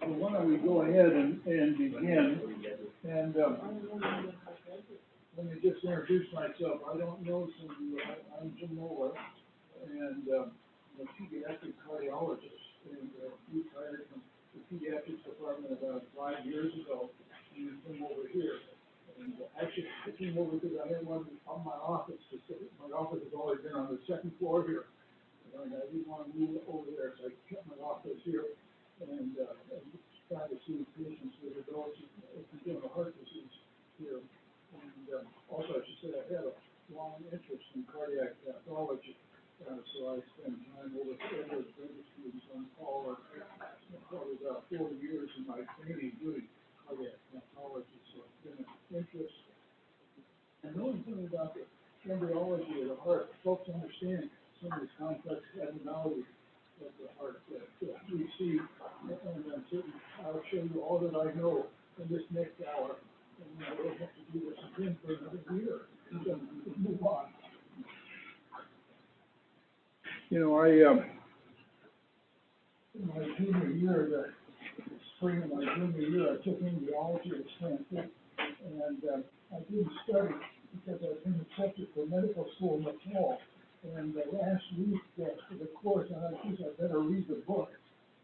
So why don't we go ahead and begin? And let me just introduce myself. I don't know some of you. I'm H Moller, and I'm a pediatric cardiologist, and retired from the pediatrics department about 5 years ago, and came over here. And actually, I came over because I didn't want my office to sit. My office has always been on the second floor here, and I didn't want to move over there, so I kept my office here. And trying to see patients with adults with congenital heart disease here. And also, I should say, I've had a long interest in cardiac pathology, so I spend time over at those registries on call, probably about 40 years in my training doing cardiac pathology, so it's been an interest. And knowing something about the embryology of the heart helps understand some of these complex abnormalities of the heart that we see, and I'll show you all that I know in this next hour, and I will have to do this again for another year, and then move on. You know, in my junior year, the spring of my junior year, I took embryology at Stanford, and I didn't study because I was accepted for medical school in the fall. And last week, for the course, I better read the book,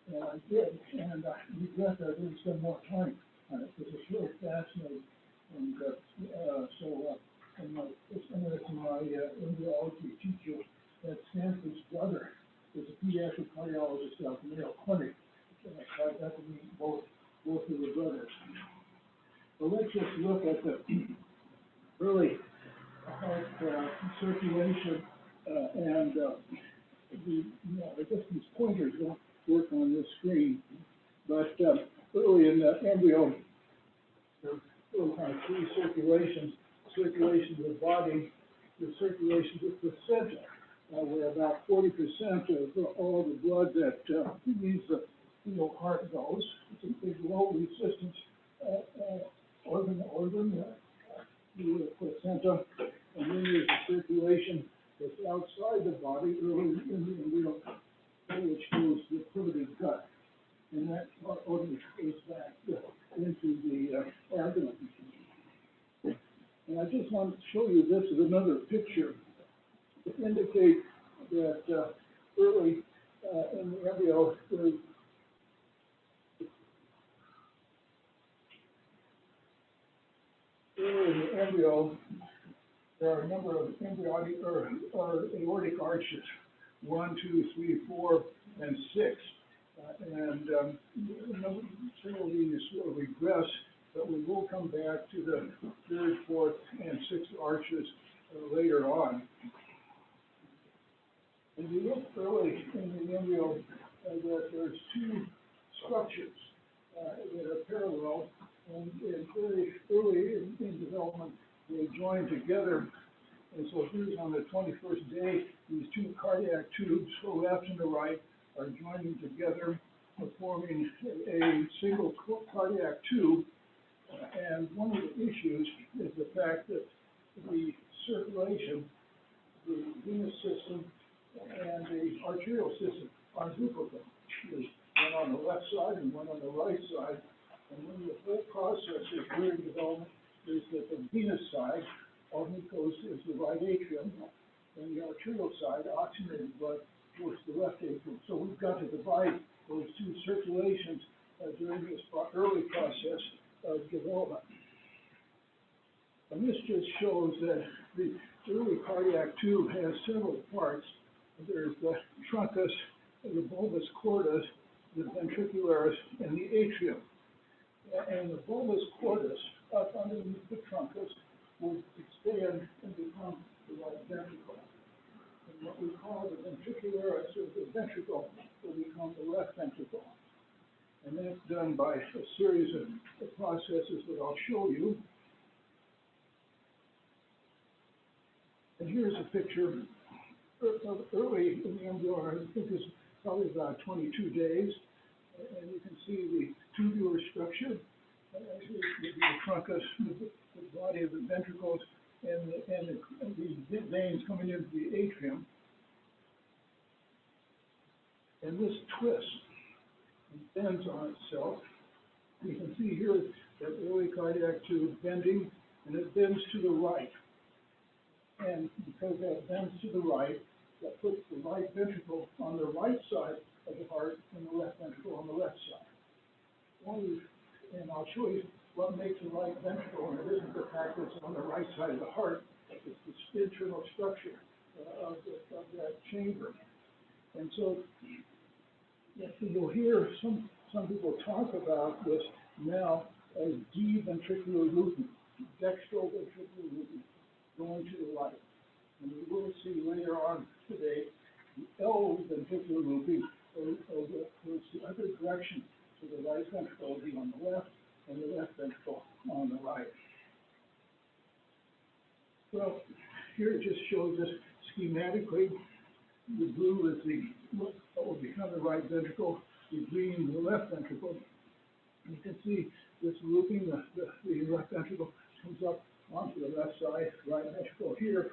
and I did, and I regret that I didn't spend more time on it, because it's really fascinating. And my embryology teacher at Stanford's brother is a pediatric cardiologist out in the Mayo Clinic, and I got to meet both of the brothers. But let's just look at the early heart circulation. I guess these pointers don't work on this screen, but early in the embryo, there are kind of three circulations: circulation of the body, the circulation of the placenta, where about 40% of all the blood that leaves the fetal heart goes. It's a big low resistance organ, the placenta, and then there's the circulation that's outside the body, early in the embryo, which goes to the primitive gut, and that organ goes back into the abdomen. And I just want to show you this is another picture to indicate that early in the embryo, there are a number of embryonic or aortic arches, 1, 2, 3, 4, and 6. Several of these will regress, but we will come back to the 3rd, 4th, and 6th arches later on. And you look early in the embryo that there's two structures that are parallel, and very early in development, they join together. And so here's on the 21st day, these two cardiac tubes, the left and the right, are joining together, forming a single cardiac tube. And one of the issues is the fact that the circulation, the venous system, and the arterial system are duplicate. There's one on the left side and one on the right side. And when the whole process is during development, is that the venous side, all it goes is the right atrium, and the arterial side, oxygenated blood, goes to the left atrium. So we've got to divide those two circulations during this early process of development. And this just shows that the early cardiac tube has several parts. There's the truncus, the bulbus cordus, the ventricularis, and the atrium. And the bulbus cordus, up underneath the truncus, will expand and become the right ventricle. And what we call the ventricularis, or the ventricle, will become the left ventricle. And that's done by a series of processes that I'll show you. And here's a picture of early in the embryo. I think it's probably about 22 days. And you can see the tubular structure, the truncus, the body of the ventricles, and the veins coming into the atrium. And this twist and bends on itself. You can see here that early cardiac tube bending, and it bends to the right. And because that bends to the right, that puts the right ventricle on the right side of the heart and the left ventricle on the left side. And I'll show you what makes the right ventricle, and it isn't the fact that it's on the right side of the heart, it's the internal structure of that chamber. And so you'll hear some people talk about this now as D-ventricular looping, dextroventricular looping, going to the right. And we will see later on today the L-ventricular looping goes the other direction. So the right ventricle will be on the left and the left ventricle on the right. Well, here it just shows us schematically. The blue is what will become the right ventricle, the green the left ventricle. You can see this looping, the left ventricle comes up onto the left side, right ventricle here,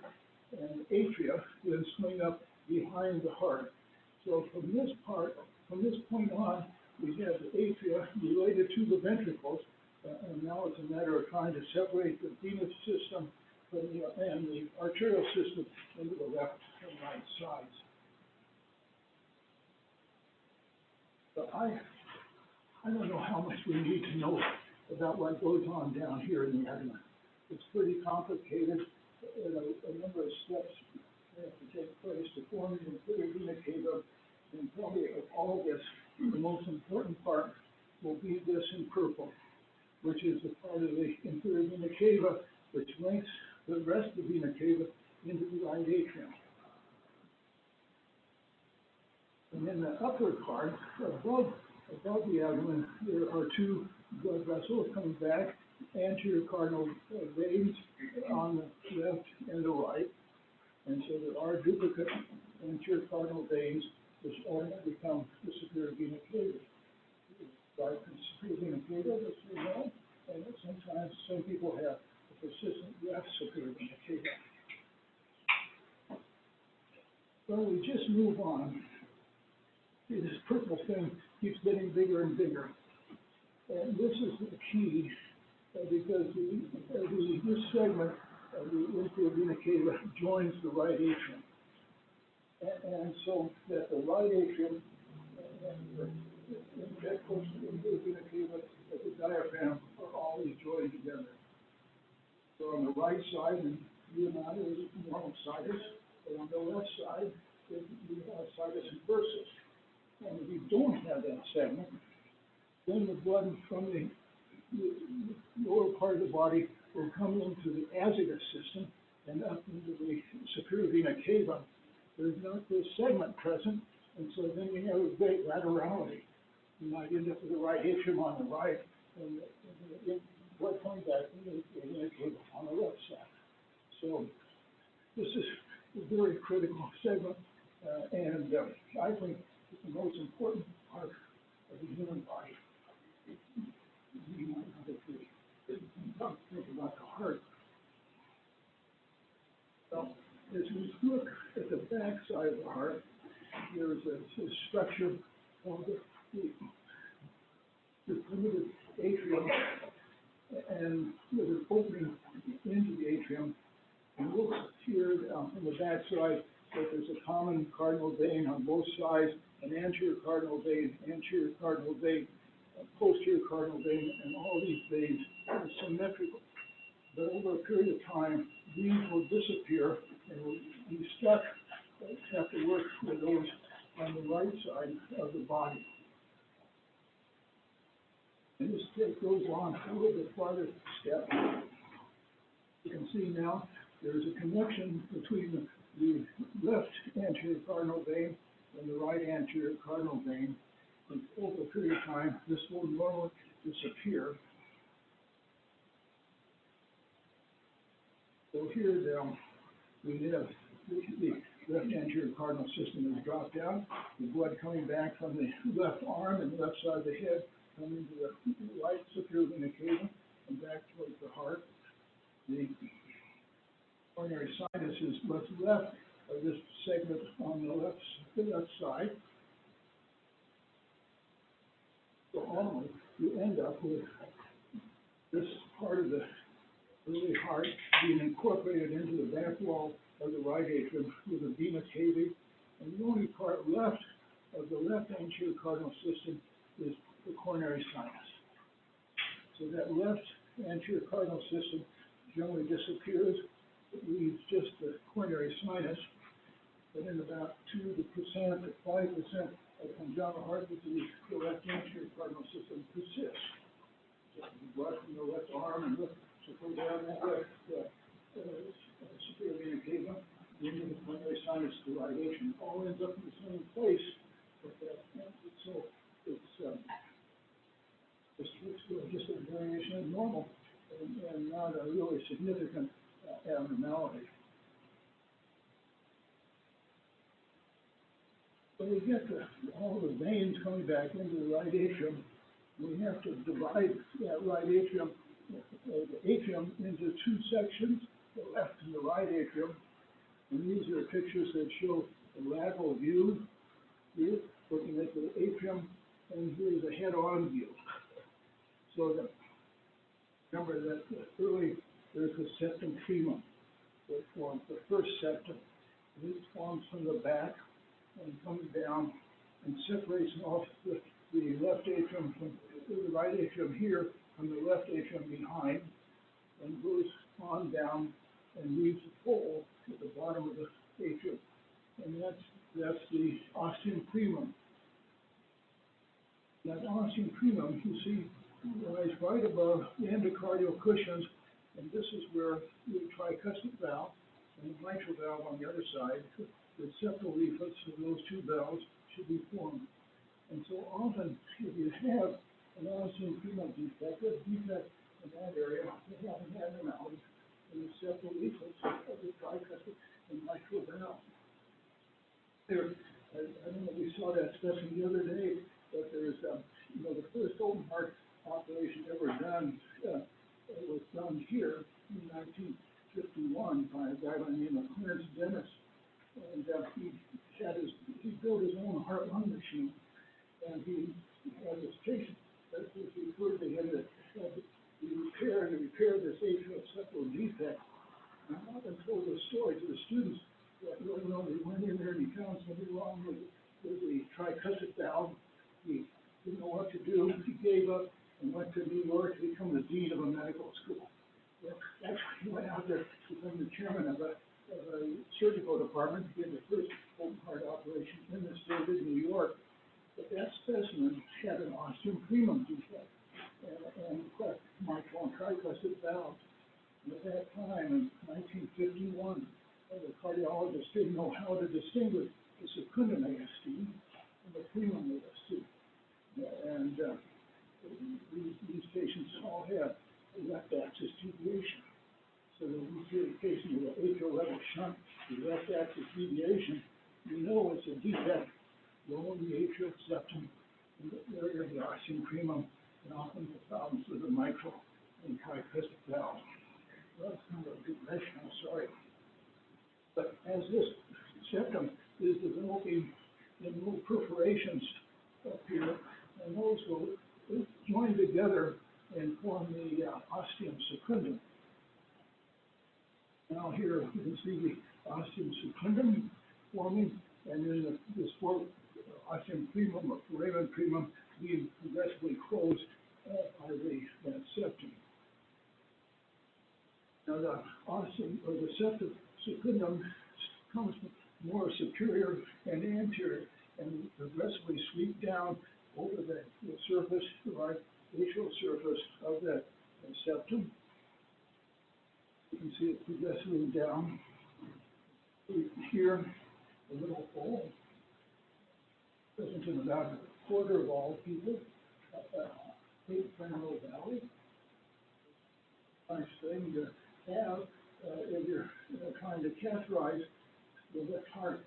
and the atria then swing up behind the heart. So from this point on, we have the atria related to the ventricles, and now it's a matter of trying to separate the venous system from and the arterial system into the left and right sides. But I don't know how much we need to know about what goes on down here in the abdomen. It's pretty complicated, and a number of steps have to take place to form the inferior vena cava, and probably of all this, the most important part will be this in purple, which is the part of the inferior vena cava which links the rest of the vena cava into the right atrium. And in the upper part, above the abdomen, there are two blood vessels coming back, anterior cardinal veins on the left and the right. And so there are duplicate anterior cardinal veins which all become the superior vena cava. Right, the superior vena cava, as we know, and sometimes some people have a persistent left superior vena cava. Well, we just move on. See, this purple thing keeps getting bigger and bigger. And this is the key, because this segment of the inferior vena cava joins the right atrium. And so that the right atrium and the close to the inferior vena cava and the diaphragm are always joined together. So on the right side, the amount is normal sinus, and on the left side, we have sinus inversus. And if you don't have that segment, then the blood from the lower part of the body will come into the azygous system and up into the superior vena cava. There's not this segment present, and so then you have a great laterality. You might end up with the right atrium on the right, and the blood coming back into the vena cava on the left side. So this is a very critical segment, and I think it's the most important part of the human body. You might not agree. Think about the heart. So, as we look at the back side of the heart, there's a structure called the primitive atrium, and there's an opening into the atrium. And it looks here from the back side that there's a common cardinal vein on both sides, an anterior cardinal vein, posterior cardinal vein, and all these veins are symmetrical. But over a period of time, these will disappear and will be stuck, have to work with those on the right side of the body. And this goes on a little bit farther step. You can see now there's a connection between the left anterior cardinal vein and the right anterior cardinal vein. And over a period of time, this will normally disappear. So here we have the left anterior cardinal system has dropped out. The blood coming back from the left arm and the left side of the head coming to the right superior vena cava and back towards the heart. The coronary sinus is what's left of this segment on the left side. end up with this part of the early heart being incorporated into the back wall of the right atrium with a vena cava, and the only part left of the left anterior cardinal system is the coronary sinus. So that left anterior cardinal system generally disappears. It leaves just the coronary sinus, but in about 2% to 5% of congenital heart disease, the left anterior cardinal system persists. Just blood from the left arm and look, suppose down that left superior vena cava, into the coronary sinus to the right atrium, all ends up in the same place. But so it's just a variation of normal and not a really significant abnormality. When we get to all the veins coming back into the right atrium, we have to divide that right atrium, the atrium, into two sections, the left and the right atrium. And these are pictures that show the lateral view here, looking at the atrium, and here's a head-on view. So remember that early there's the septum primum that forms the first septum. This forms from the back and comes down and separates off the left atrium from the right atrium here from the left atrium behind, and goes on down and leaves a hole at the bottom of the atrium. And that's the ostium primum. That ostium primum, you see, lies right above the endocardial cushions, and this is where the tricuspid valve and the mitral valve on the other side, the septal leaflets of those two valves should be formed. And so often, if you have an ostium primum defect, a defect in that area, you have an abnormality in the septal leaflets of the tricuspid and mitral valve. There, I don't know if we saw that specimen the other day, but there's, the first open heart operation ever done was done here in 1951 by a guy by the name of Clarence Dennis, and he built his own heart-lung machine, and he had this patient that was referred to him that had to repair this atrial septal defect. And I often told the story to the students that they went in there and he found something wrong with the tricuspid valve. He didn't know what to do. He gave up and went to New York to become the dean of a medical school. Actually, he went out there to become the chairman of a surgical department. He did the first open heart operation in the state of New York. But that specimen had an ostium primum defect and mitral and tricuspid valves. And at that time, in 1951, the cardiologist didn't know how to distinguish the secundum AST from the primum AST. And these patients all have a left axis deviation. So when we see a patient with an atrial level shunt with left axis deviation, we know it's a defect below the atrial septum in the area of the ostium primum, and often the problems with the mitral and tricuspid valve. Well, that's kind of a digression, I'm sorry. But as this septum is developing in little perforations up here, and those will join together and form the ostium secundum. Now here you can see the ostium secundum forming, and then this ostium primum or foramen primum being progressively closed by that septum. Now the ostium or the septum secundum comes more superior and anterior and progressively sweep down over the surface, the right atrial surface of that septum. You can see it progressively down. Here, a little hole, present in about a quarter of all people, femoral valley. Nice thing to have if you're trying to catheterize the left heart.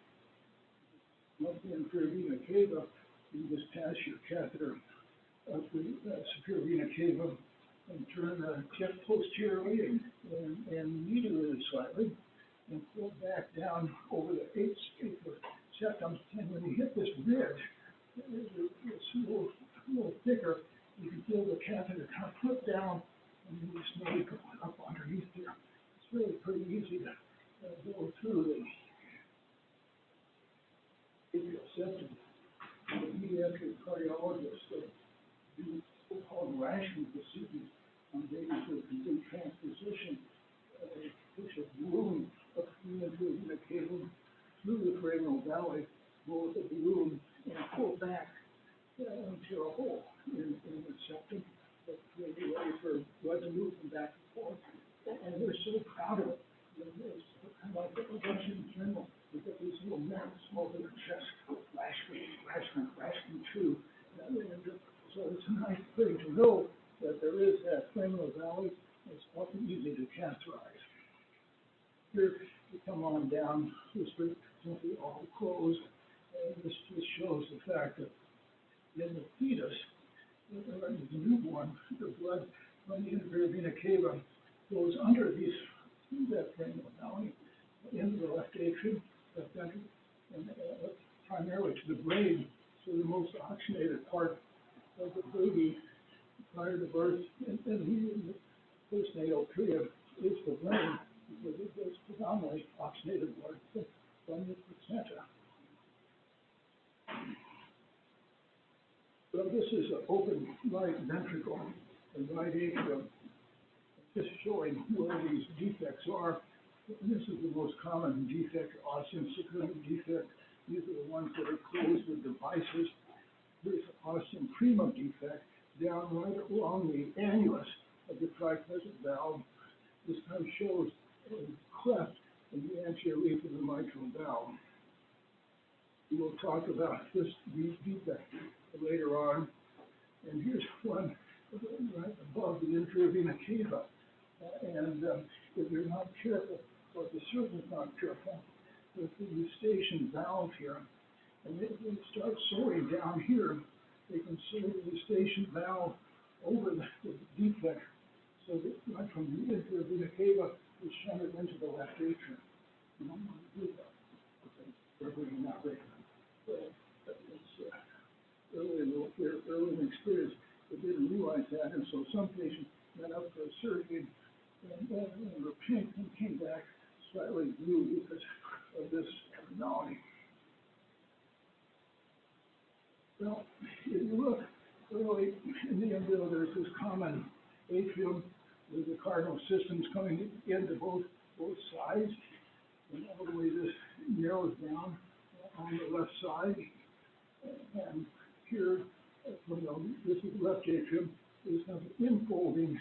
Not the inferior vena cava, you just pass your catheter up the superior vena cava and turn the tip posteriorly and medially slightly, and pull back down over the eighth septum. And when you hit this ridge, it's a little thicker, you can feel the catheter kind of flip down and then you slowly go up underneath there. It's really pretty easy to go through the atrial septum. The pediatric cardiologists do so-called rational procedures on babies with complete transposition. They push a balloon up into the cable through the cranial valley, blow the balloon, and pull back into a hole in the septum. That's really ready for blood to move from back and forth. And they're so proud of it. It's kind of like a Russian general. They've got these little nerves all over their chest, lashing through. So it's a nice thing to know that there is that cranial valley. It's often easy to catheterize. Here we come on down, this is simply all closed, and this just shows the fact that in the fetus, the newborn, the blood from the inferior vena cava goes under that cranial valley into the left atrium, left ventricle, and primarily to the brain. So the most oxygenated part of the baby prior to birth and in the postnatal period is the brain, because it gets predominantly oxygenated blood from the placenta. So this is an open right ventricle and right atrium, just showing where these defects are. And this is the most common defect, ostium secundum defect. These are the ones that are closed with devices. Here's ostium primum defect down right along the annulus of the triplegic valve. This kind of shows a cleft in the anterior leaf of the mitral valve. We will talk about these defects later on. And here's one right above the inferior vena cava. And if you're not careful, or if the surgeon's not careful, with the eustachian valve here, and they start sewing down here, they can sew the eustachian valve over the defect, so that right from the inferior vena cava is shunted into the left atrium. You don't want to do that. Okay, probably not right. So it's early in experience, they didn't realize that, and so some patients went up for a surgery and were pink and came back slightly blue because of this abnormality. Well, if you look early in the embryo, there's this common atrium with the cardinal systems coming into both sides, and all the way this narrows down on the left side. And here, this is the left atrium, there's kind of an infolding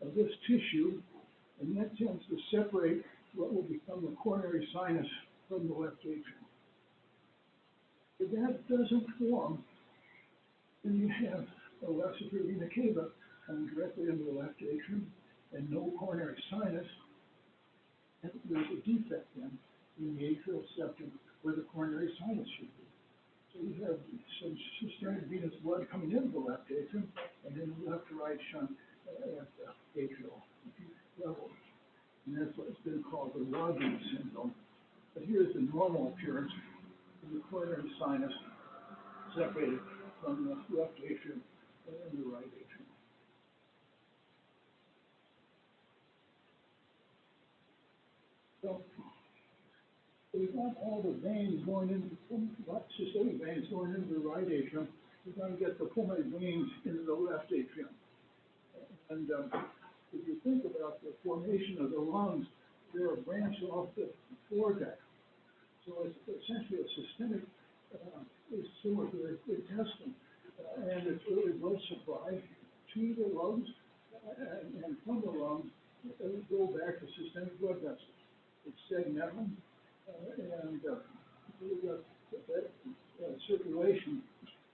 of this tissue, and that tends to separate what will become the coronary sinus from the left atrium. If that doesn't form, then you have a left superior vena cava coming directly into the left atrium and no coronary sinus. And there's a defect then in the atrial septum where the coronary sinus should be. So you have some systemic venous blood coming into the left atrium and then the left to right shunt at the atrial level. And that's what's been called the Rodgers syndrome. But here's the normal appearance of the coronary sinus separated from the left atrium and the right atrium. So we've got all the veins going into systemic veins going into the right atrium. We're going to get the pulmonary veins into the left atrium. And if you think about the formation of the lungs, they're a branch off the foredeck. So it's essentially a systemic, it's similar to the intestine, and it's really blood supply to the lungs, and from the lungs, it will go back to systemic blood vessels. It's segmental, and we've got that circulation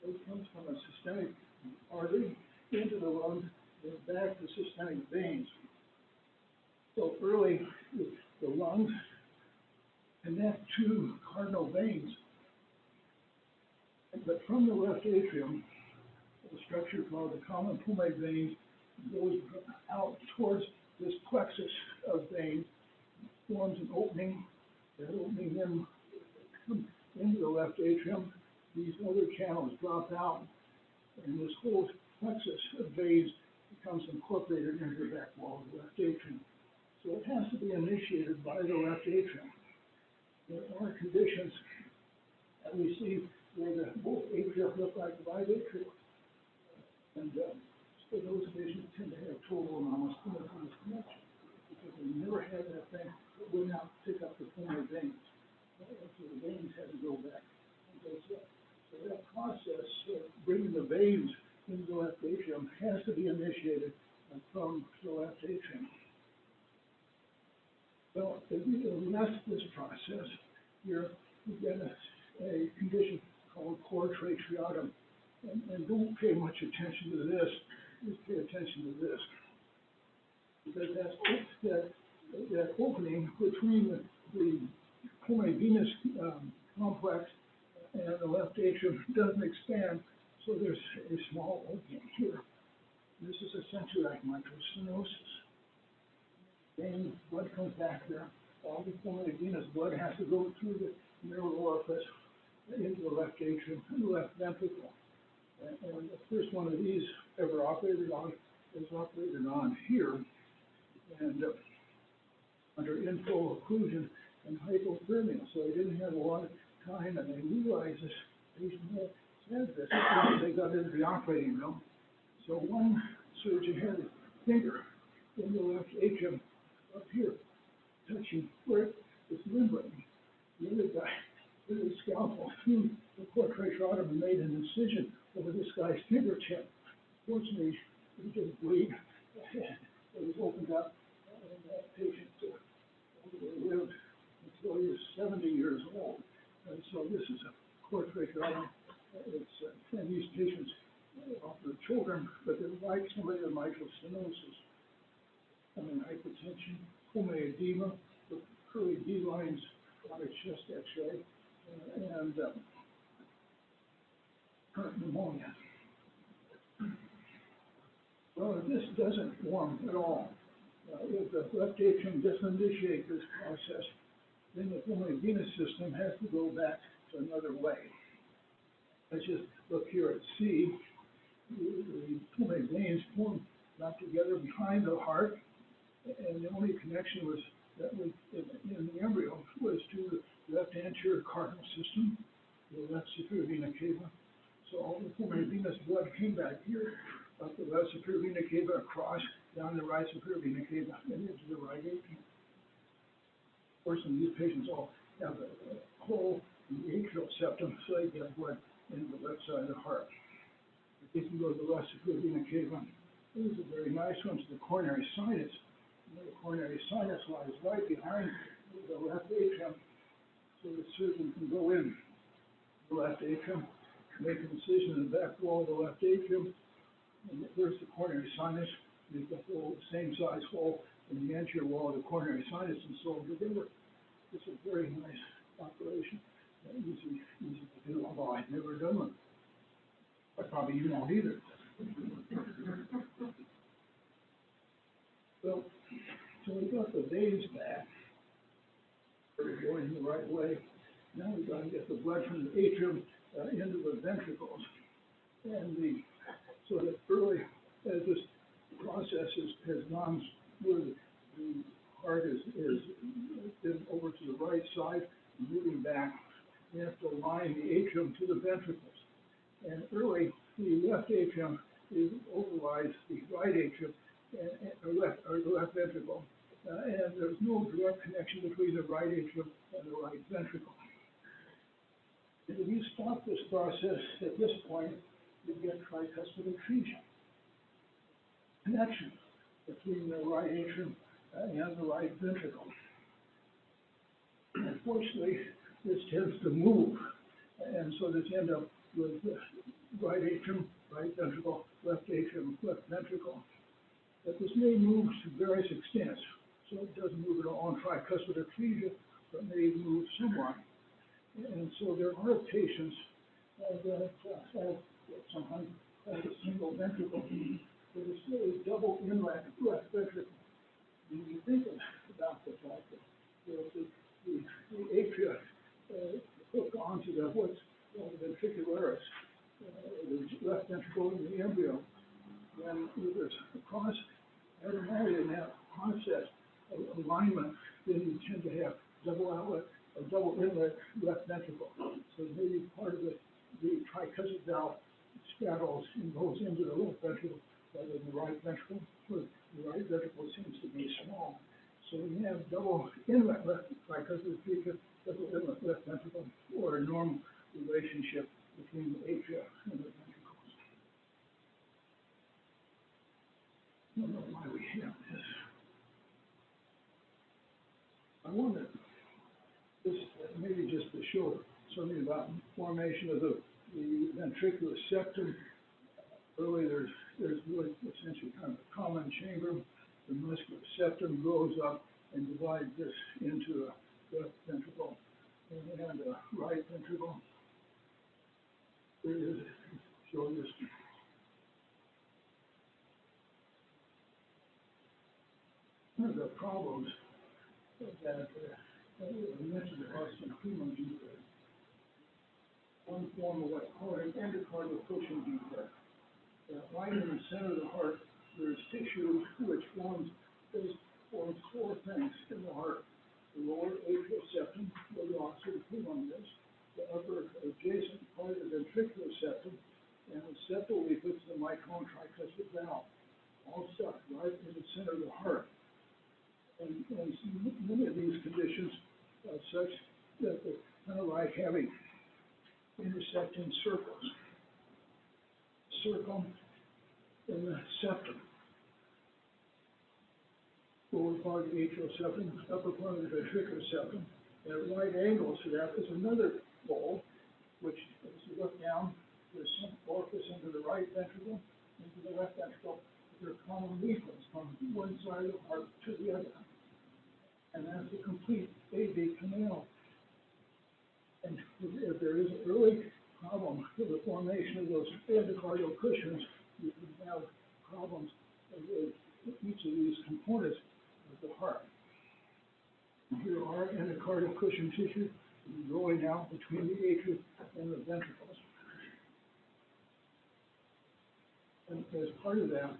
that comes from a systemic artery into the lungs and back to systemic veins. So early, the lungs connect to cardinal veins, but from the left atrium, a structure called the common pulmonary vein goes out towards this plexus of veins, forms an opening. That opening then comes into the left atrium. These other channels drop out, and this whole plexus veins becomes incorporated into the back wall of the left atrium. So it has to be initiated by the left atrium. There are conditions that we see where the both atria look like the right atrium. And so those patients tend to have total anomalous connection because they never had that thing that would not pick up the pulmonary veins. So the veins had to go back. So that process of bringing the veins into the left atrium has to be initiated from the left atrium. Well, if you arrest this process, you get a condition called core tracheotomy. And don't pay much attention to this, just pay attention to this. Because that opening between the pulmonary venous complex and the left atrium doesn't expand, so there's a small opening here. This is a central mitral stenosis. Then blood comes back there. All the pulmonary venous blood has to go through the neural orifice into the left atrium and the left ventricle. And the first one of these ever operated on is operated on here, and under inflow occlusion and hypothermia. So they didn't have a lot of time, and they realized this patient had this. They got into the operating room. So one surgeon had his finger in the left atrium up here, touching where it's membrane. The other guy with his scalpel through the core tracheotomy and made an incision over this guy's fingertip. Fortunately, he didn't bleed. It was opened up, and that patient lived until he was 70 years old. And so this is a core tracheotomy. And these patients often are children, but they're like somebody with mitral stenosis. Hypertension, pulmonary edema, with curly D lines on a chest X-ray, and current pneumonia. Well, if this doesn't form at all, if the left atrium doesn't initiate this process, then the pulmonary venous system has to go back to another way. Let's just look here at C. The pulmonary veins form not together behind the heart, and the only connection was that was in the embryo was to the left anterior cardinal system, the left superior vena cava. So all the pulmonary venous blood came back here, up the left superior vena cava, across, down the right superior vena cava, and into the right atrium. Of course, these patients all have a hole in the atrial septum, so they get blood into the left side of the heart. If you can go to the left superior vena cava, this is a very nice one to the coronary sinus. The coronary sinus lies right behind the left atrium, so the surgeon can go in the left atrium, make an incision in the back wall of the left atrium, and there's the coronary sinus, make the whole same size hole in the anterior wall of the coronary sinus and sew them together. It's a very nice operation. Easy to do, although I've never done one. I probably you won't either. So we got the veins back. We're going the right way. Now we've got to get the blood from the atrium into the ventricles. And so that early, as this process has gone smooth, the heart is been over to the right side, moving back. We have to align the atrium to the ventricles. And early, the left atrium overlies the right atrium, or the left ventricle, and there's no direct connection between the right atrium and the right ventricle. If you stop this process at this point, you get tricuspid effusion, connection between the right atrium and the right ventricle. Unfortunately, this tends to move, and so this ends up with right atrium, right ventricle, left atrium, left ventricle. But this may move to various extents, so it doesn't move at all in tricuspid effusion, but may move somewhat. And so there are patients that have sometimes have a single ventricle, but it's really double inlet left ventricle. When you think about the fact that the atria hook onto what's called the ventricularis, the left ventricle in the embryo, when there's a cross abnormality in that process of alignment, then you tend to have double outlet or double inlet left ventricle. So maybe part of the tricuspid valve straddles and goes into the left ventricle rather than the right ventricle. The right ventricle seems to be small. So we have double inlet left tricuspid ventricle, double inlet left ventricle, or a normal relationship between the atria and the ventricles. I don't know why we have this. I wanted this maybe just to show something about formation of the ventricular septum. Early, there's really essentially kind of a common chamber. The muscular septum grows up and divides this into a left ventricle and a right ventricle. Here it is, show this. One of the problems that I mentioned the Austin Freeman defect. One form of what's called an endocardial cushion defect. Right in the center of the heart, there's tissue which forms four things in the heart. The lower atrial septum, where the oxidative pulmon is, the upper adjacent part of the ventricular septum, and the septal leaflets, the mitral and tricuspid valve, all stuck right in the center of the heart. And many of these conditions are such that they're kind of like having intersecting circles. Circle in the septum. Lower part of the atrial septum, upper part of the ventricular septum. And at right angles to that is another fold, which, as you look down, there's some orifice into the right ventricle, into the left ventricle. There are common leaflets from one side of the heart to the other. And that's a complete AV canal. And if there is an early problem with the formation of those endocardial cushions, you can have problems with each of these components of the heart. And here are endocardial cushion tissue growing out between the atria and the ventricles. And as part of that,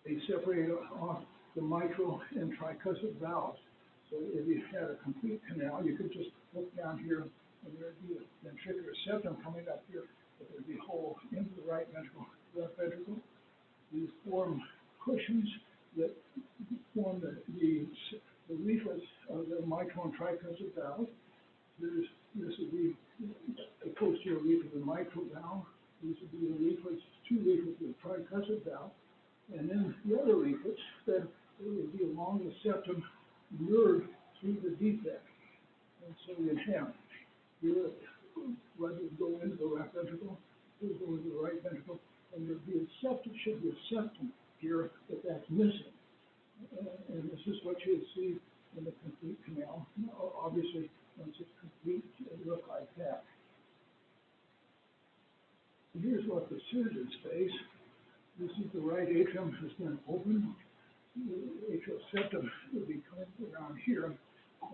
they separate off the mitral and tricuspid valves. So if you had a complete canal, you could just look down here and there'd be a ventricular septum coming up here, but there'd be a hole into the right ventricle, left ventricle. These form cushions that form the leaflets of the mitral and tricuspid valve. This would be a posterior leaflet of the mitral valve. These would be the leaflets, two leaflets of the tricuspid valve. And then the other leaflets that would be along the septum, nerve through the defect. And so you'd have your blood would go into the left ventricle, it would go into the right ventricle, and there'd be a septum, should be a septum here, but that's missing. And this is what you'd see in the complete canal. Now, obviously, once it's complete, it'll look like that. And here's what the surgeons face. This is the right atrium has been opened. The atrial septum would be coming around here.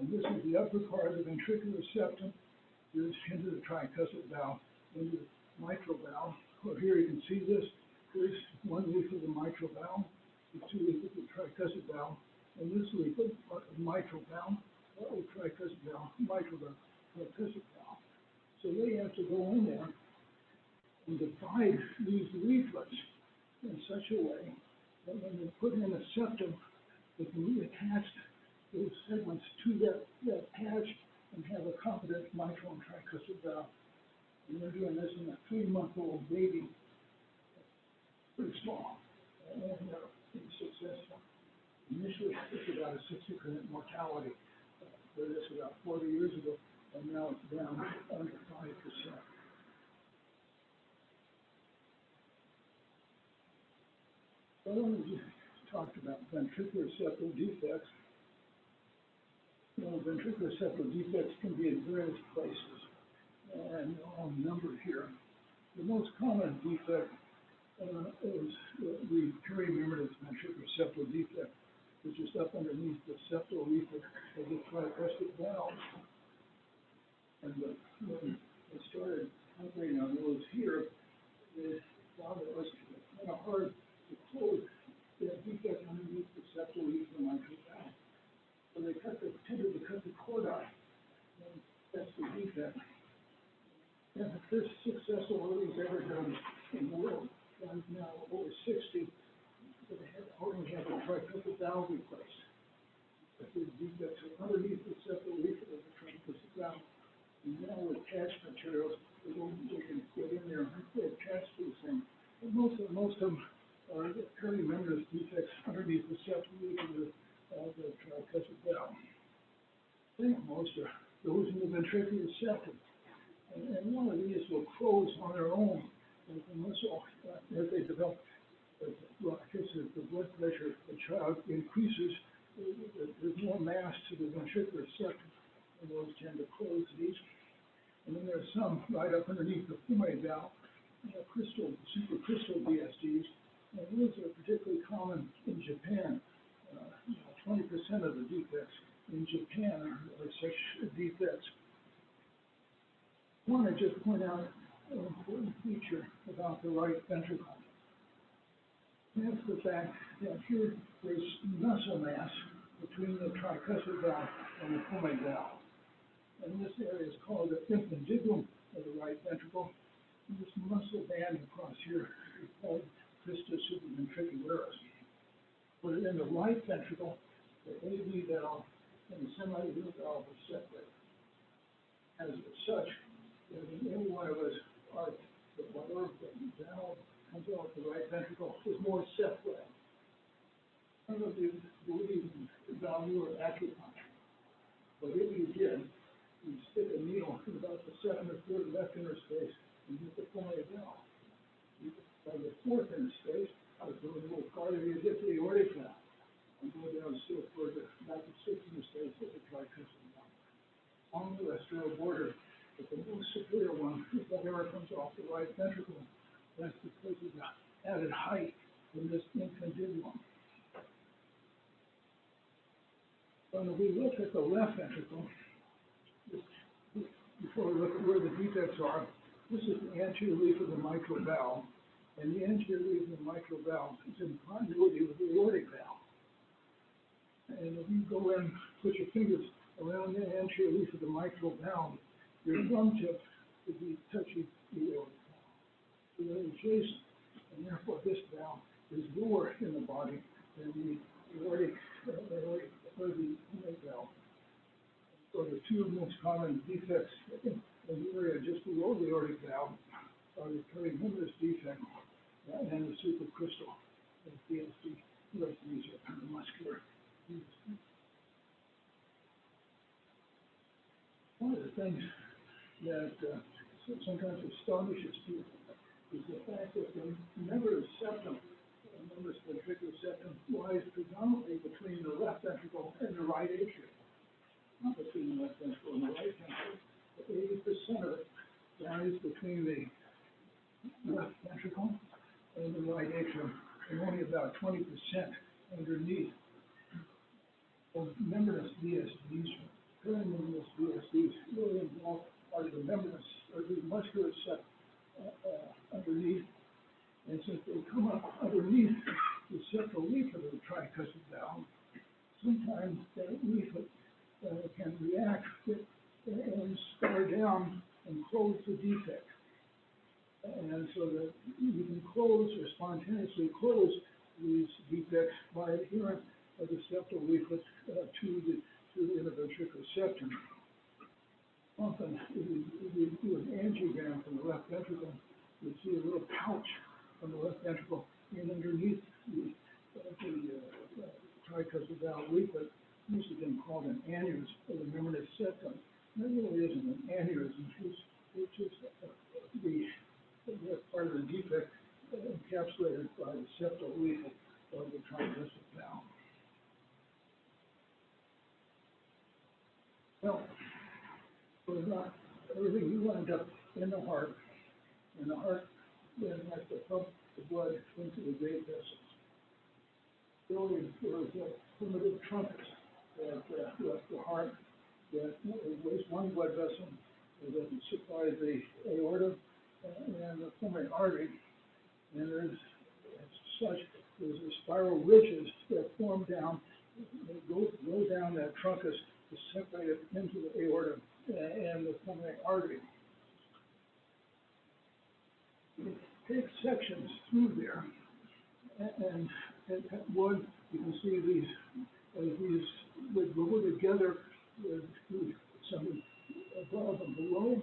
And this is the upper part of the ventricular septum. This into the tricuspid valve, into the mitral valve. Well, here you can see this. Here's one leaflet of the mitral valve, the two leaflets of the tricuspid valve, and this leaflet of the mitral valve, tricuspid valve, mitral valve, tricuspid valve. So they have to go in there and divide these leaflets in such a way that when you put in a septum, it can reattach those segments to that patch and have a competent mitral and tricuspid valve. And they're doing this in a 3-month-old baby, pretty small, and pretty successful. Initially, it's about a 60% mortality for this about 40 years ago, and now it's down under 5%. So I wanted to talk about ventricular septal defects. You know, ventricular septal defects can be in various places, and they're all numbered here. The most common defect is the perimembranous ventricular septal defect, which is up underneath the septal leaflet of the tricuspid valve. And when they started operating on those here, they found it was kind of hard valve replaced. If the defects are underneath the septal leaflet of the tricuspid valve, and now with patch materials, they can get in there and attach to the thing. But most of them are perimembranous defects underneath the septal leaflet of the tricuspid valve. I think most are those in the ventricular septum. And one of these will close on their own as the muscle, as they develop. Well, I guess as the blood pressure of the child increases, there's more mass to the ventricular septum, and those tend to close these. And then there's some right up underneath the pulmonary valve, supercritical DSDs, and those are particularly common in Japan. 20% of the defects in Japan are such defects. I want to just point out an important feature about the right ventricle. That's the fact that here there's muscle mass between the tricuspid valve and the pulmonary valve. And this area is called the infundibulum of the right ventricle. And this muscle band across here is called crista supraventricularis. But in the right ventricle, the AV valve and the semi-AV valve are separate. As such, in every one of us, the valve comes out the right ventricle is more separated. I don't know if you believe in valvular acupuncture, but if you did, you'd stick a needle in about the second or third left interspace and hit the pulmonary valve. By the fourth interspace, I was doing a little farther, you hit the aortic valve. I'm going down still further, about the sixth interspace of the tricuspid valve. On the vestibular border, but the most superior one, if that ever comes off the right ventricle, that's because of the added height in this infundibulum. When we look at the left ventricle, before we look at where the defects are, this is the anterior leaf of the mitral valve, and the anterior leaf of the mitral valve is in continuity with the aortic valve. And if you go in, put your fingers around the anterior leaf of the mitral valve, your thumb tip would be touching the aortic valve. So they're adjacent, and therefore this valve is lower in the body than the aortic or the pulmonary valve. So the two most common defects in the area just below the aortic valve are the perimembranous defect and the supercritical DSD. The rest of these are kind of muscular. One of the things that sometimes astonishes people is the fact that the membranous septum, the membranous ventricular septum, lies predominantly between the left ventricle and the right atrium. Not between the left ventricle and the right ventricle, but 80% of it lies between the left ventricle and the right atrium, and only about 20% underneath. Well, membranous DSDs, perimembranous DSDs, really involve part of the membranous or the muscular septum underneath, and since they come up underneath the septal leaflet of the tricuspid valve, sometimes that leaflet can react and scar down and close the defect. And so that you can close or spontaneously close these defects by adherence of the septal leaflet to the interventricular septum. Often, if you do an angiogram from the left ventricle, you see a little pouch from the left ventricle and underneath the tricuspid valve leaflet. This has been called an aneurysm of the membranous septum. And it really isn't an aneurysm. It's just the part of the defect encapsulated by the septal leaflet of the tricuspid valve. Well, for not everything, you wind up in the heart, and the heart then has to pump the blood into the great vessels. Really, there was a primitive trumpet that left the heart that was one blood vessel that supplied the aorta and the pulmonary artery, and there's spiral ridges that form down, that go down that truncus to separate it into the aorta and the pulmonary artery. You take sections through there, And at one, you can see these would go together with some above and below,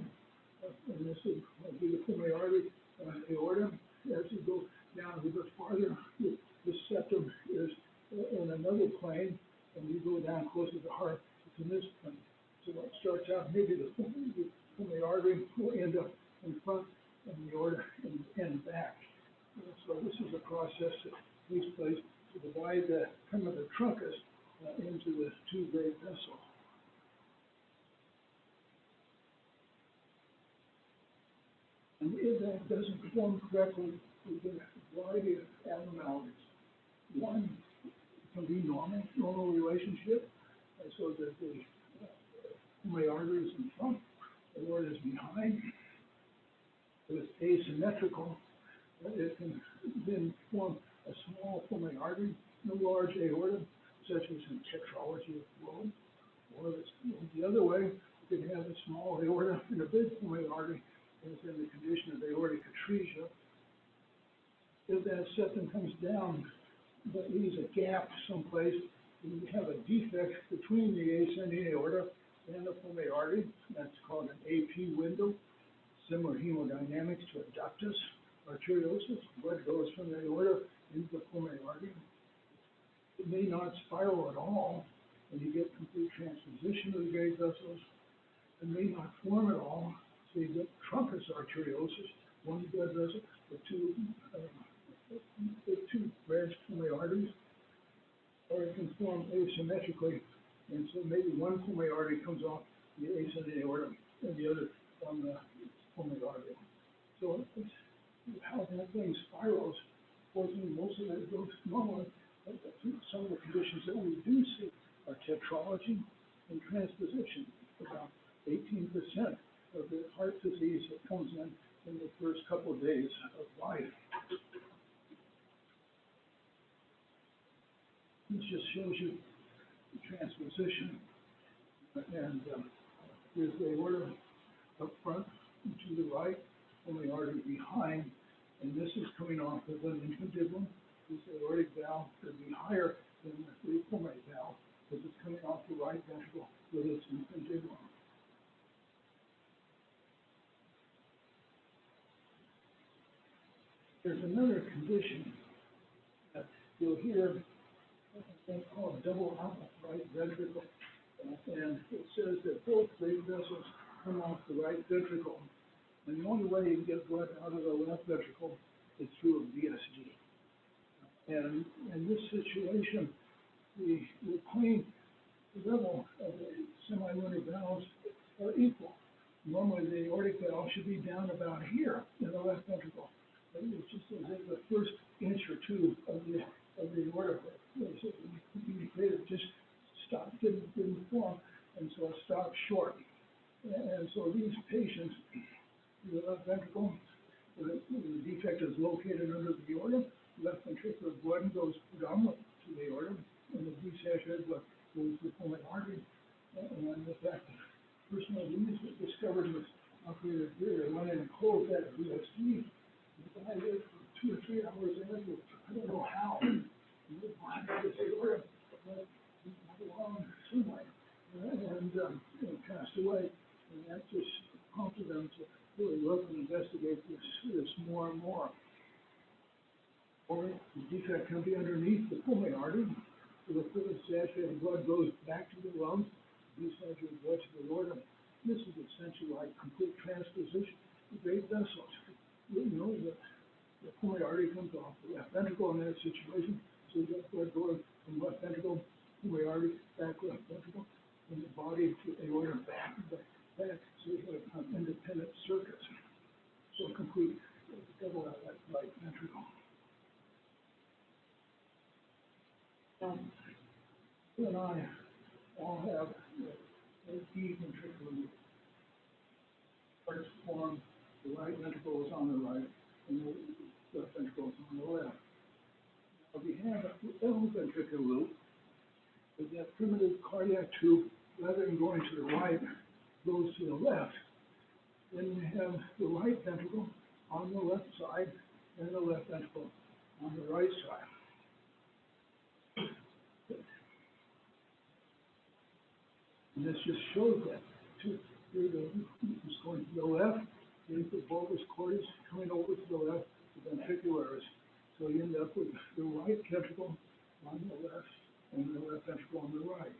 and this would be the pulmonary artery and aorta. As you go down a little bit farther, the septum is in another plane, and you go down closer to the heart, it's in this plane. So it starts out, maybe the pulmonary artery will end up in front, and the aorta in back. So this is a process that takes place to divide the truncus into the two great vessels. And if that doesn't form correctly, we get a variety of abnormalities. One can be normal relationship, so that the pulmonary artery is in front, the aorta is behind. If it's asymmetrical, it can then form a small pulmonary artery, no large aorta, such as in tetralogy of the globe. Or the other way, you can have a small aorta and a big pulmonary artery, as in the condition of aortic atresia. If that septum comes down but leaves a gap someplace, you have a defect between the ascending aorta and the pulmonary artery. That's called an AP window. Similar hemodynamics to a ductus arteriosus. Blood goes from the aorta into the pulmonary artery. It may not spiral at all, and you get complete transposition of the great vessels. It may not form at all, so you get truncus arteriosus, one blood vessel with two branched pulmonary arteries, or it can form asymmetrically, and so maybe one pulmonary artery comes off the ascending aorta and the other on the pulmonary artery. So it's how that thing spirals. Fortunately, most of it goes normally. Some of the conditions that we do see are tetralogy and transposition. About 18% of the heart disease that comes in the first couple of days of life. This just shows you the transposition. And here's the aorta up front and to the right, pulmonary artery behind, and this is coming off of an infundibulum. This aortic valve could be higher than the pulmonary valve because it's coming off the right ventricle with its infundibulum. There's another condition that you'll hear called double outlet right ventricle, and it says that both great vessels come off the right ventricle, and the only way you can get blood out of the left ventricle is through a VSD. And in this situation, the plane level of the semilunar valves are equal. Normally, the aortic valve should be down about here in the left ventricle. But it's just as if the first inch or two of the aorta just stopped, didn't form, and so it stopped short. And so these patients, the left ventricle, the defect is located under the aorta. Left ventricular blood goes predominantly to the aorta, and the desaturated blood goes to the pulmonary artery. And the fact that the person of these was discovered was operated here. They went in and closed that VSD. The guy lived for 2 or 3 hours after. I don't know how. He lived behind this aorta, but he along somewhere, and passed away. And that just prompted them to really look and investigate this more and more. Or the defect can be underneath the pulmonary artery, so the fluid saturated blood goes back to the lungs, desaturated blood to the aorta. This is essentially like complete transposition of great vessels. You know that the pulmonary artery comes off the left ventricle in that situation, so you get blood going from left ventricle, pulmonary artery, back left ventricle, from the body to the aorta, back, so you have an independent circuit. So complete double out that right ventricle. You and I all have a deep ventricular loop. Hearts form, the right ventricle is on the right, and the left ventricle is on the left. Now, if you have a L ventricular loop, with that primitive cardiac tube, rather than going to the right, goes to the left, then you have the right ventricle on the left side and the left ventricle on the right side. And this just shows that. Here it's going to the left, here's the bulbous cordis coming over to the left, the ventricularis. So you end up with the right ventricle on the left and the left ventricle on the right.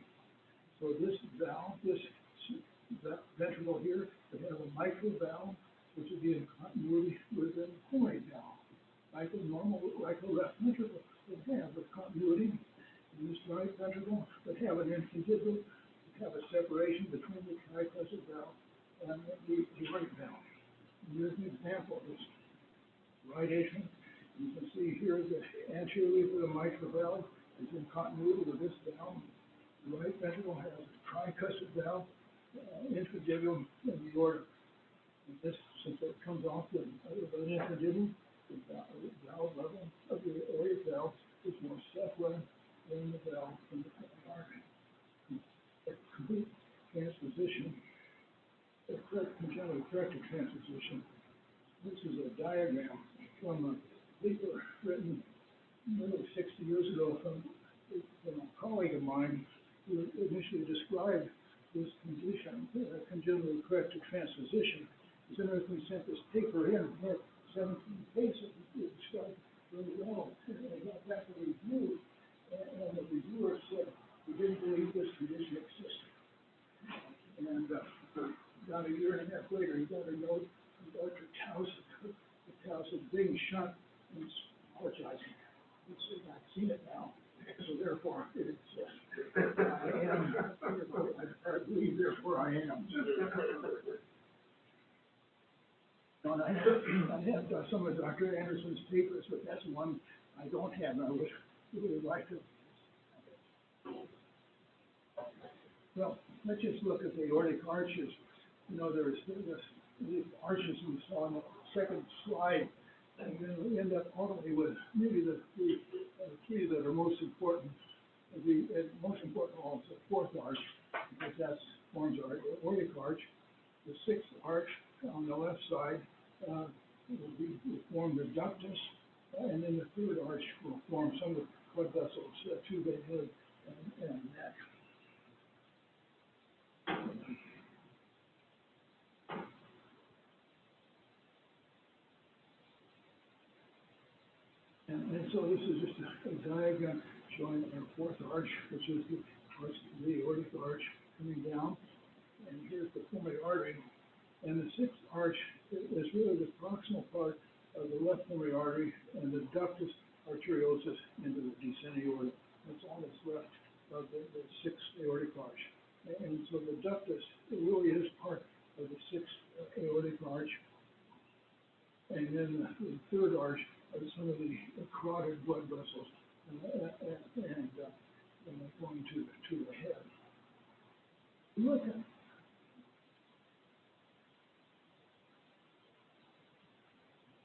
So this valve, this ventricle here would have a mitral valve, which would be in continuity with the pulmonary valve. Like the normal, like the left ventricle would have the continuity, and this right ventricle would have an infundibular, have a separation between the tricuspid valve and the right valve. And here's an example of this right atrium. You can see here the anteriorly for the mitral valve is in continuity with this valve. The right ventricle has a tricuspid valve, infundibulum, and the aorta. And this, since it comes off the infundibulum, the valve level of the aortic valve is more cephalous than the valve from the pulmonary artery. A complete transposition, a congenitally corrected transposition. This is a diagram from a paper written nearly 60 years ago from a colleague of mine who initially described this condition, congenitally corrected transposition. As soon as we sent this paper in, it had 17 pages. It described very well, and I got back a review, and the reviewer said, we didn't believe this condition existed. And about a year and a half later, he got a note from Dr. Towson being shot and apologizing. He said, I've seen it now, so therefore it exists. I am, I believe, therefore I am. And I have some of Dr. Anderson's papers, but that's one I don't have, and I would really like to. Well, let's just look at the aortic arches. You know, there's these arches we saw on the second slide, and then we end up ultimately with maybe the three that are most important. The most important of all is the fourth arch, because that forms our aortic arch. The sixth arch on the left side will form the ductus, and then the third arch will form some of the blood vessels to the head and neck. And so this is just a diagram showing our fourth arch, which is the aortic arch coming down. And here's the pulmonary artery. And the sixth arch is really the proximal part of the left pulmonary artery and the ductus arteriosus into the descending aorta. That's all that's left of the sixth aortic arch. And so the ductus, it really is part of the sixth aortic arch. And then the third arch are some of the carotid blood vessels and going to the head. Look at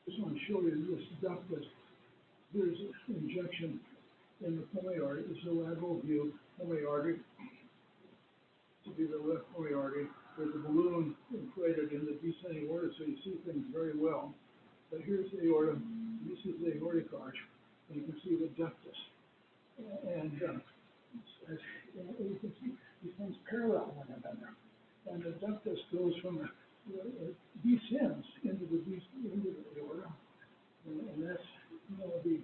just want to show you this ductus. There's an injection in the pulmonary artery. This is a lateral view pulmonary artery. To be the left pulmonary artery. There's a balloon inflated in the descending aorta, so you see things very well. But here's the aorta. This is the aortic arch, and you can see the ductus. And you can see these things parallel one another. And the ductus goes from descends into the aorta, and that's, you know, the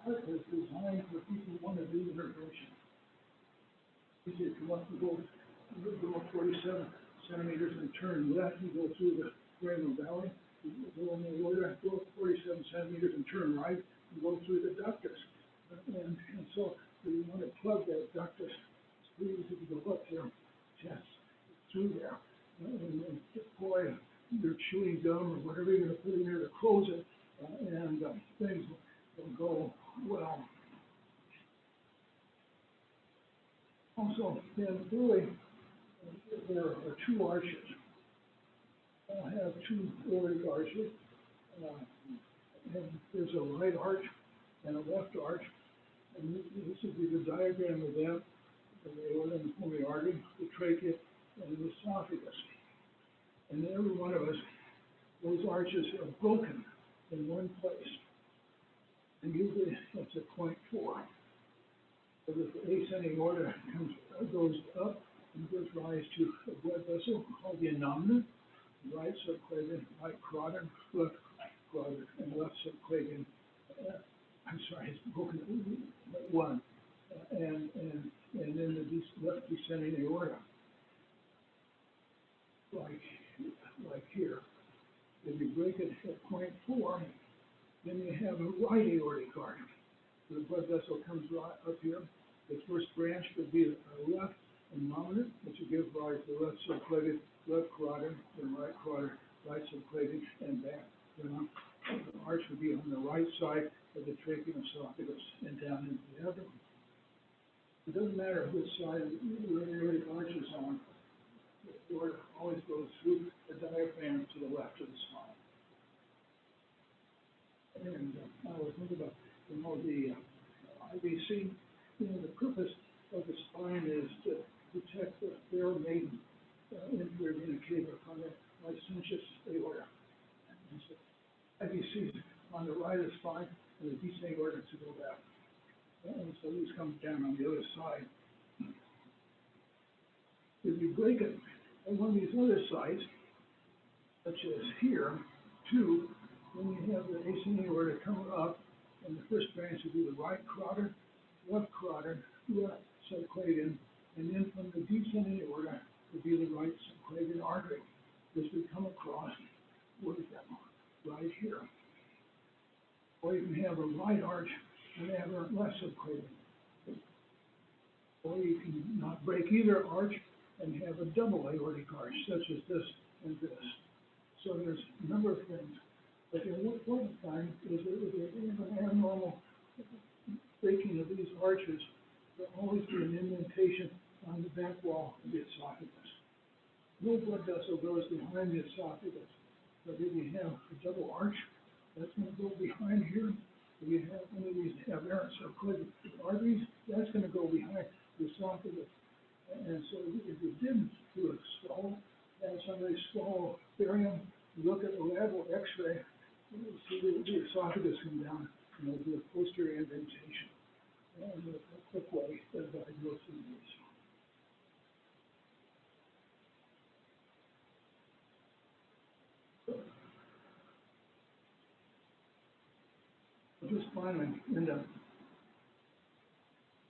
heart is designed for people who want to do intervention. You see, if you want to go 47 centimeters and turn left, you go through the Rainbow Valley. You go in the aorta, go 47 centimeters and turn right, you go through the ductus. And so you want to plug that ductus, squeeze if you go up there, chest through there. And deploy your chewing gum or whatever you're going to put in there to close it, and things will go well. Also, then really, there are two arches. I'll have two aortic arches, and there's a right arch and a left arch, and this would be the diagram of them, the aorta and the pulmonary artery, the trachea, and the esophagus. And every one of us, those arches are broken in one place. And and usually it's at 0.4. So if the ascending aorta goes up and gives rise to a blood vessel called the innominate, right subclavian, right carotid, left carotid, and left subclavian. It's broken at one, and then the left descending aorta, like here. If you break it at 0.4, then you have a right aortic arch. So the blood vessel comes right up here. The first branch would be a left innominate, which would give rise to the left subclavian, left carotid, then right carotid, right subclavian, and back. The arch would be on the right side of the tracheal esophagus and down into the abdomen. It doesn't matter which side the aortic arch is on. The aorta always goes through the diaphragm to the left of the spine. And I was thinking about, the IVC. The purpose of the spine is to protect the bare maiden inferior vena cava from the licentious aorta. And so IVC on the right of the spine, and the descending aorta to go back. And so these come down on the other side. If you break it on one of these other sides, such as here, too, then you have the ascending aorta come up, and the first branch would be the right carotid, left subclavian, and then from the descending aorta would be the right subclavian artery. This would come across with them right here. Or you can have a right arch and have a left subclavian. Or you can not break either arch and have a double aortic arch, such as this and this. So there's a number of things. But the important thing is that if you have an abnormal breaking of these arches, there'll always be an indentation on the back wall of the esophagus. No blood vessel goes behind the esophagus. But if you have a double arch, that's going to go behind here. If you have one of these aberrant subclavian arteries, that's going to go behind the esophagus. And so if you didn't do a swallow, have somebody swallow barium, look at the lateral x-ray, you see the esophagus come down, and there'll be a posterior indentation. And a quick way of diagnosing these. Just finally end up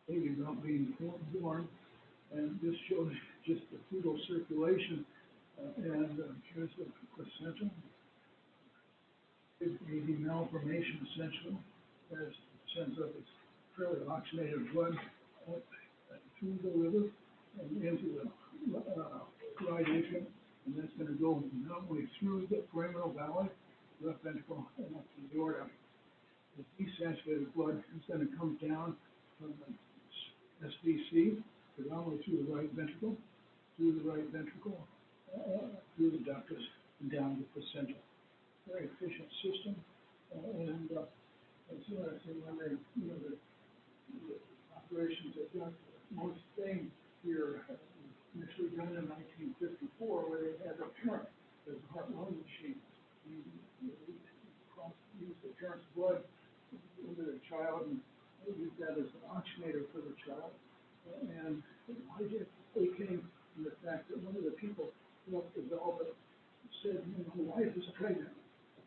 baby not being born, and this shows just the fetal circulation, and here's the placenta. Baby malformation essentially, as sends up its fairly oxygenated blood through the liver and into the right atrium, and that's going to go not only through the perimeral valley, left ventricle, and up to the aorta. The desaturated blood is going to come down from the SVC, predominantly through the right ventricle, through the ductus, and down to the placenta. Very efficient system, and it's interesting when they, the operations are done. Most thing here initially done in 1954, where they had a parent as a heart-lung machine. You use the parent's blood into the child and use that as an oxygenator for the child. And why did they came from the fact that one of the people who helped develop it said, my wife is pregnant.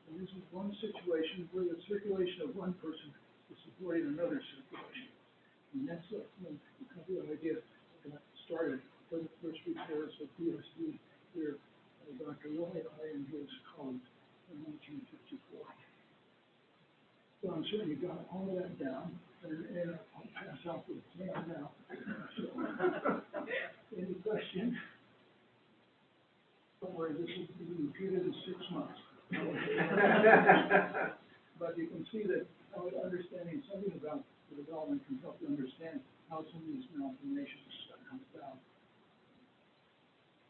And this is one situation where the circulation of one person is supporting another circulation. And that's the idea that got started for the first repairs of PSD here by Dr. Roy and his colleagues in 1954. So I'm sure you got all of that down, and I'll pass out the exam now. So, any questions? Don't worry, this will be repeated in 6 months. But you can see that understanding something about the development can help you understand how some of these malformations come about.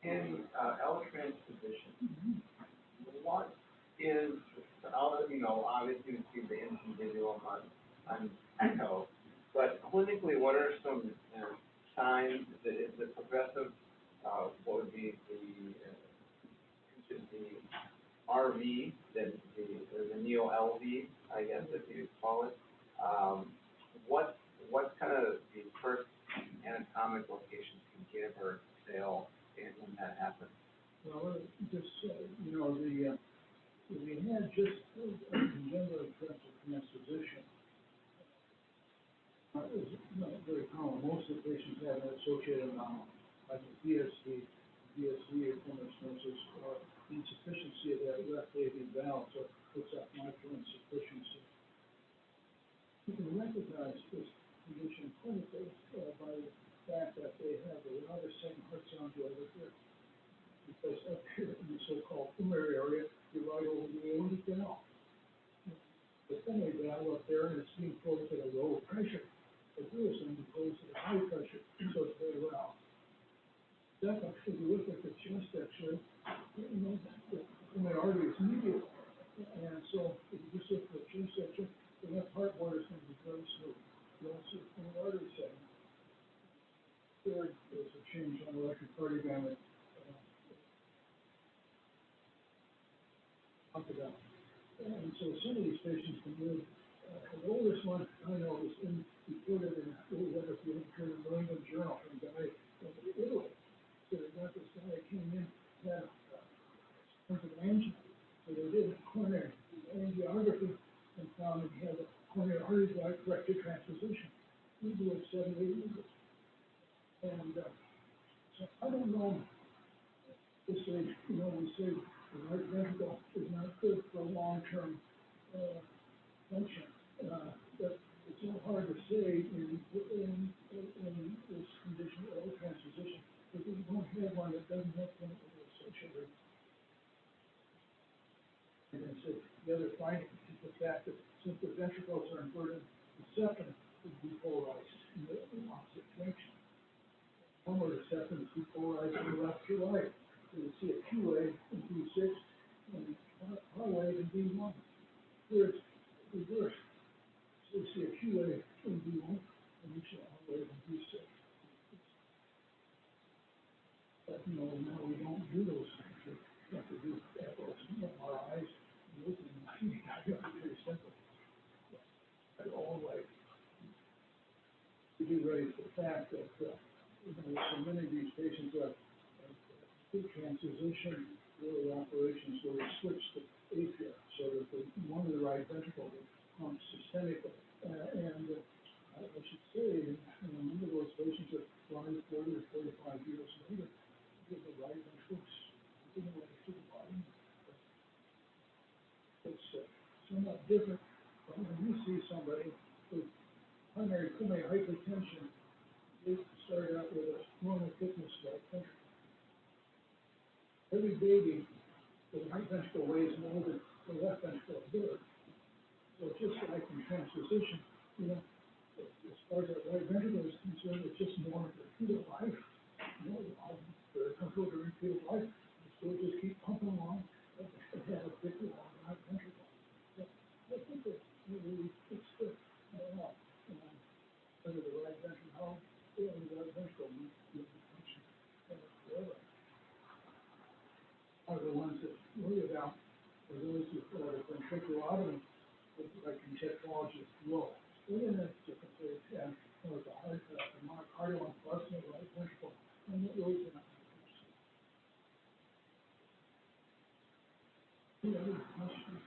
In L-TRANSPOSITIon, what is, obviously we see the individual on echo, but clinically, what are some signs? Is it progressive? What would be the RV, the neo-LV, I guess, if you call it, What kind of the first anatomic locations can give or fail when that happens? Well, just, we had just a congenital transposition. It's not very common. Most of the patients have an associated like a DSD or stenosis, or insufficiency of that left AV valve, so it's that mitral insufficiency. You can recognize this condition clinically by the fact that they have a lot of same heart sounds over here. Because up here in the so-called pulmonary area, you're right over the aortic valve. The pulmonary valve up there, and it's being closed at a low pressure. But here it's going to be closed at a high pressure, so it's very loud. Second, if you look at the chest X-ray, the pulmonary artery is medial. And so if you just look at the chest X-ray, the left heart border is going to be very smooth. You don't see the pulmonary artery segment. Third, there's a change on the electrocardiogram. And so some of these patients can live. The oldest one I know is reported in a letter from the New England Journal from a guy in Italy. So they got this guy that came in, had a angina. So they did coronary angiography and found that he had a coronary artery corrected transposition. He was 7 or 8 years. And so I don't know. This age, we say the right ventricle is not good for long-term function. But it's not hard to say in this condition of L-transposition, that we won't have one that doesn't have clinical associated. And then say the other finding is the fact that since the ventricles are inverted, the septum is depolarized in the opposite direction. Pulmonary septum is depolarized from left to right. So you see a Q wave in B6 and a R wave in B1. Here it's reversed. So you see a Q wave in B1 and you see a R wave in B6. But now we don't do those things. We have to do echoes, MRIs, and looking at it. Very simple. But all right. We do raise the fact that so many of these patients have transition early operations where we switch to atria so that one of the right ventricle will pump systemically. I should say, many of those patients are 40 or 45 years later, the right ventricle is away to the bottom. It's somewhat different from when you see somebody with primary pulmonary hypertension. They start out with a normal thickness right ventricle. Every baby, the right ventricle weighs more than the left ventricle of birth. So just like in transposition, as far as the right ventricle is concerned, it's just more of the fetal life. The control during fetal life, the still just keep pumping along and have a big long right ventricle. So I think it's really good. Under the right ventricle, how the right ventricle needs to function forever. Are the ones that worry about are those who are ventriculotomy, like in technology, low. Then that's different. They have the heart, the myocardial infarction of the right ventricle, and it really cannot be. Any other questions?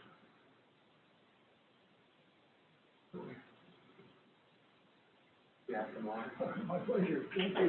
Yeah, come on. My pleasure. Thank you.